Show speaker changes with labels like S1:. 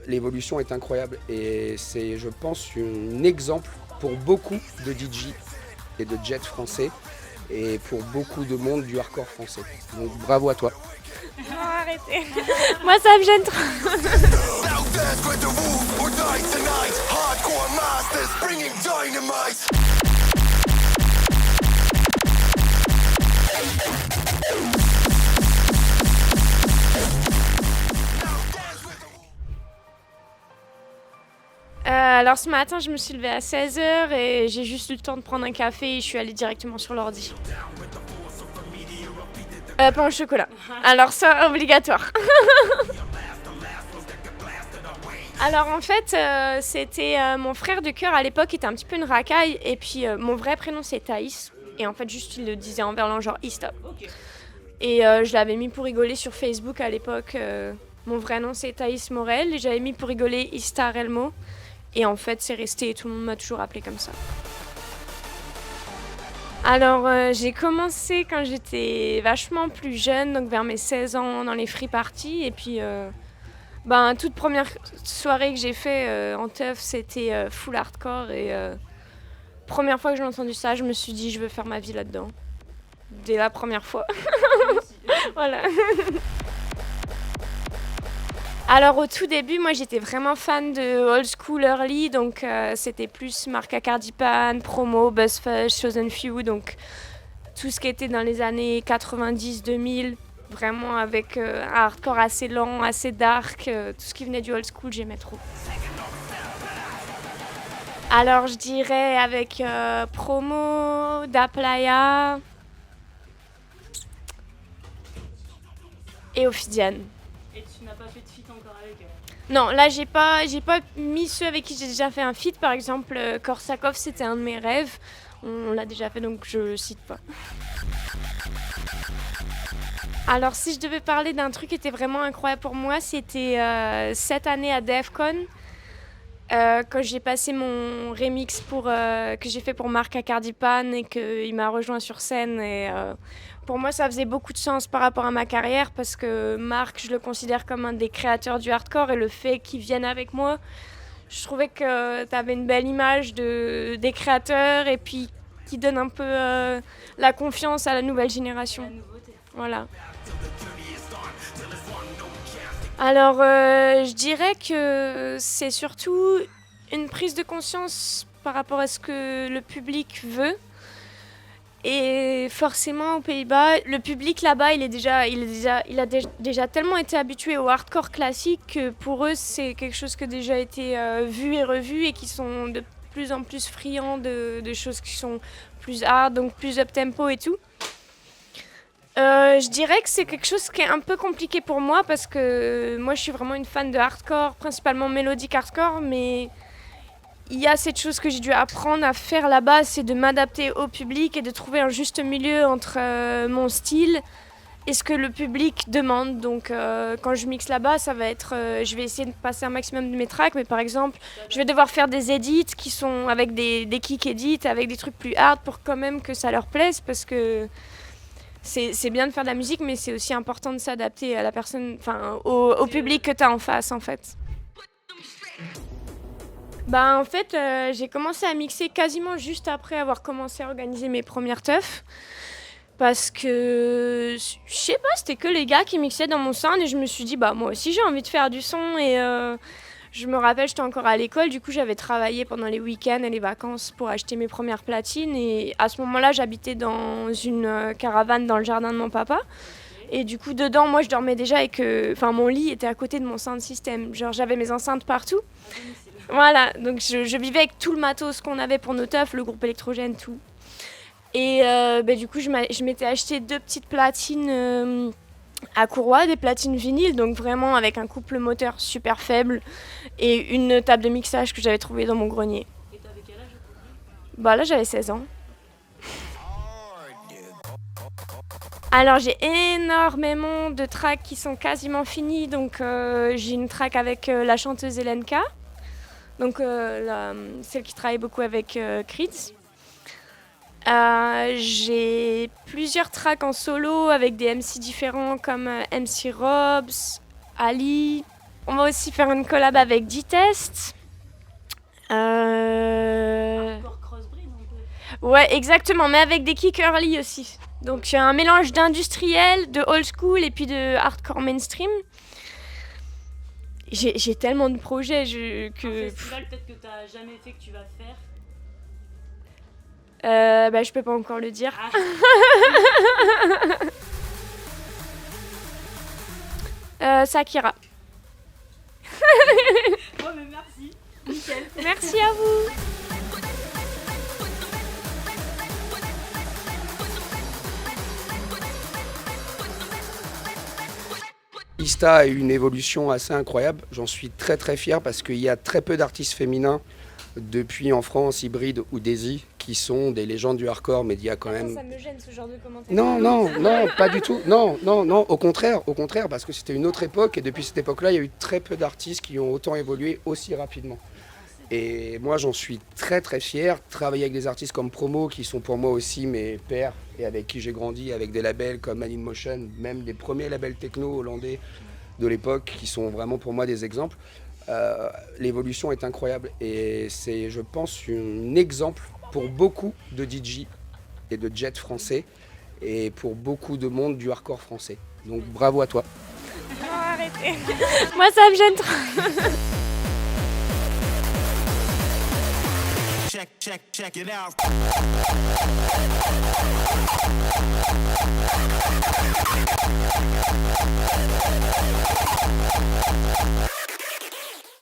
S1: l'évolution est incroyable. Et c'est, je pense, un exemple pour beaucoup de DJ et de jet français et pour beaucoup de monde du hardcore français. Donc bravo à toi.
S2: Non, arrêtez. Moi, ça me gêne trop. Alors ce matin, je me suis levée à 16h et j'ai juste eu le temps de prendre un café et je suis allée directement sur l'ordi. Pain au chocolat. Alors ça, obligatoire. Alors en fait, c'était mon frère de cœur à l'époque, était un petit peu une racaille. Et puis mon vrai prénom c'est Thaïs. Et en fait, juste il le disait en verlan genre E-stop. Et je l'avais mis pour rigoler sur Facebook à l'époque. Mon vrai nom c'est Thaïs Morel. Et j'avais mis pour rigoler Istar Elmo. Et en fait, c'est resté et tout le monde m'a toujours appelé comme ça. Alors, j'ai commencé quand j'étais vachement plus jeune, donc vers mes 16 ans, dans les free parties. Et puis, toute première soirée que j'ai fait en teuf, c'était full hardcore. Et première fois que j'ai entendu ça, je me suis dit, je veux faire ma vie là-dedans. Dès la première fois. Voilà. Alors au tout début, moi j'étais vraiment fan de old school early, donc c'était plus Marca Cardipan, Promo, Buzzfuzz, Chosen Few, donc tout ce qui était dans les années 90-2000, vraiment avec un hardcore assez lent, assez dark, tout ce qui venait du old school, j'aimais trop. Alors je dirais avec Promo, Da Playa et Ophidian.
S3: Et tu n'as pas fait de feat encore avec eux?
S2: Non, là j'ai pas mis ceux avec qui j'ai déjà fait un feat. Par exemple, Korsakov, c'était un de mes rêves. On l'a déjà fait, donc je cite pas. Alors si je devais parler d'un truc qui était vraiment incroyable pour moi, c'était cette année à Defcon. Quand j'ai passé mon remix que j'ai fait pour Marc Cardipan et qu'il m'a rejoint sur scène. Et pour moi, ça faisait beaucoup de sens par rapport à ma carrière parce que Marc, je le considère comme un des créateurs du hardcore et le fait qu'il vienne avec moi, je trouvais que tu avais une belle image des créateurs et puis qui donne un peu la confiance à la nouvelle génération.
S3: La nouveauté.
S2: Voilà. Alors, je dirais que c'est surtout une prise de conscience par rapport à ce que le public veut. Et forcément, aux Pays-Bas, le public là-bas, il a déjà tellement été habitué au hardcore classique que pour eux, c'est quelque chose qui a déjà été vu et revu et qui sont de plus en plus friands de choses qui sont plus hard, donc plus up-tempo et tout. Je dirais que c'est quelque chose qui est un peu compliqué pour moi parce que moi je suis vraiment une fan de hardcore, principalement mélodique hardcore, mais il y a cette chose que j'ai dû apprendre à faire là-bas, c'est de m'adapter au public et de trouver un juste milieu entre mon style et ce que le public demande. Donc quand je mixe là-bas, ça va être, je vais essayer de passer un maximum de mes tracks, mais par exemple, je vais devoir faire des edits qui sont avec des kick edits, avec des trucs plus hard pour quand même que ça leur plaise parce que c'est bien de faire de la musique, mais c'est aussi important de s'adapter à la personne, enfin au public que tu as en face, en fait. En fait, j'ai commencé à mixer quasiment juste après avoir commencé à organiser mes premières teufs. Parce que, je sais pas, c'était que les gars qui mixaient dans mon sound et je me suis dit, moi aussi j'ai envie de faire du son et je me rappelle, j'étais encore à l'école, du coup j'avais travaillé pendant les week-ends et les vacances pour acheter mes premières platines et à ce moment-là j'habitais dans une caravane dans le jardin de mon papa et du coup dedans moi je dormais déjà et mon lit était à côté de mon sound system, genre j'avais mes enceintes partout. Voilà, donc je vivais avec tout le matos qu'on avait pour nos teufs, le groupe électrogène, tout. Et du coup je m'étais acheté 2 petites platines à Courroie, des platines vinyles, donc vraiment avec un couple moteur super faible et une table de mixage que j'avais trouvée dans mon grenier.
S3: Et t'avais quel âge?
S2: Là j'avais 16 ans. Alors j'ai énormément de tracks qui sont quasiment finis, donc j'ai une track avec la chanteuse Elenka, donc celle qui travaille beaucoup avec Creeds. J'ai plusieurs tracks en solo avec des MC différents comme MC Robs, Ali, On va aussi faire une collab avec D-Test.
S3: Hardcore crossbreed un peu.
S2: Ouais, exactement, mais avec des kicks early aussi. Donc un mélange d'industriel, de old school et puis de hardcore mainstream. J'ai tellement de projets
S3: Un
S2: que...
S3: festival peut-être que t'as jamais fait que tu vas faire.
S2: Je peux pas encore le dire. Sakira.
S3: Ouais, mais merci. Nickel.
S2: Merci à vous.
S1: Ista a eu une évolution assez incroyable. J'en suis très très fier parce qu'il y a très peu d'artistes féminins depuis en France, Hybrid ou Daisy, qui sont des légendes du hardcore, mais il y a quand même...
S2: Ça me gêne ce genre de commentaires.
S1: Non, pas du tout. Non, au contraire, parce que c'était une autre époque et depuis cette époque-là, il y a eu très peu d'artistes qui ont autant évolué aussi rapidement. Et moi, j'en suis très très fier. Travailler avec des artistes comme Promo, qui sont pour moi aussi mes pères et avec qui j'ai grandi, avec des labels comme Man in Motion, même les premiers labels techno hollandais de l'époque, qui sont vraiment pour moi des exemples. L'évolution est incroyable et c'est, je pense, un exemple pour beaucoup de DJ et de jet français et pour beaucoup de monde du hardcore français. Donc bravo à toi.
S2: Non, arrêtez. Moi, ça me gêne trop.
S4: Check it out.